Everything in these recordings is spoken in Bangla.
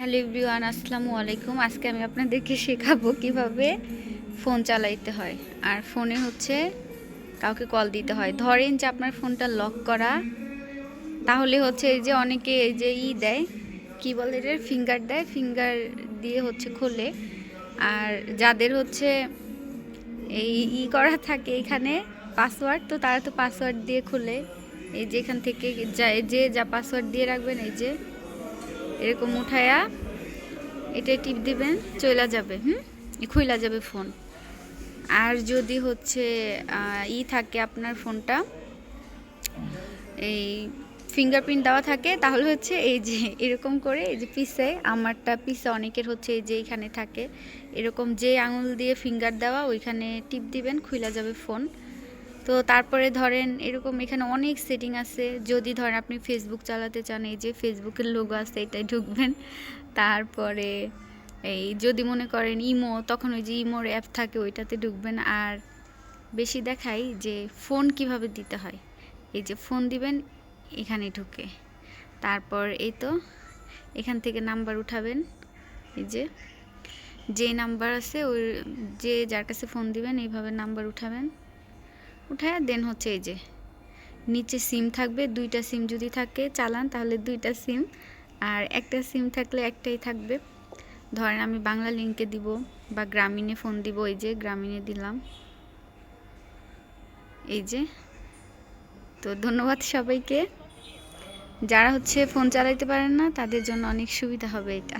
হ্যালো এভরিওয়ান, আসসালামু আলাইকুম। আজকে আমি আপনাদেরকে শেখাবো কিভাবে ফোন চালাইতে হয়। আর ফোনে হচ্ছে কাউকে কল দিতে হয়। ধরেন যে আপনার ফোনটা লক করা, তাহলে হচ্ছে এই যে অনেকে এই যে দেয়, কি বলে এর, ফিঙ্গার দেয়, ফিঙ্গার দিয়ে হচ্ছে খোলে। আর যাদের হচ্ছে এই করা থাকে এখানে পাসওয়ার্ড, তো তারা তো পাসওয়ার্ড দিয়ে খোলে। এই যে এখান থেকে যা পাসওয়ার্ড দিয়ে রাখবেন, এই যে এরকম উঠায়া এটা টিপ দিবেন, চলে যাবে, খুইলা যাবে ফোন। আর যদি হচ্ছে থাকে আপনার ফোনটা এই ফিঙ্গারপ্রিন্ট দেওয়া থাকে, তাহলে হচ্ছে এই যে এরকম করে, এই যে পিছে, আমারটা পিছে, অনেকের হচ্ছে এই যে এখানে থাকে এরকম, যে আঙুল দিয়ে ফিঙ্গার দেওয়া ওইখানে টিপ দিবেন, খুইলা যাবে ফোন। তো তারপরে ধরেন এরকম এখানে অনেক সেটিং আছে। যদি ধরেন আপনি ফেসবুক চালাতে চান, এই যে ফেসবুকের লোগো আছে, এটাই ঢুকবেন। তারপরে এই যদি মনে করেন ইমো, তখন ওই যে ইমোর অ্যাপ থাকে ওইটাতে ঢুকবেন। আর বেশি দেখাই যে ফোন কিভাবে দিতে হয়, এই যে ফোন দিবেন এখানে ঢুকে, তারপর এই তো এখান থেকে নাম্বার উঠাবেন, এই যে নাম্বার আছে ওই যে যার কাছে ফোন দিবেন এইভাবে নাম্বার উঠাবেন, উঠায় দেন হচ্ছে এই যে নিচে সিম থাকবে, দুইটা সিম যদি থাকে চালান তাহলে দুইটা সিম, আর একটা সিম থাকলে একটাই থাকবে। ধরেন আমি বাংলা লিংকে দিব বা গ্রামীণে ফোন দিব, এই যে গ্রামীণে দিলাম, এই যে। তো ধন্যবাদ সবাইকে। যারা হচ্ছে ফোন চালাইতে পারেন না তাদের জন্য অনেক সুবিধা হবে এটা।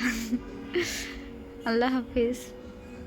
আল্লাহ হাফিজ।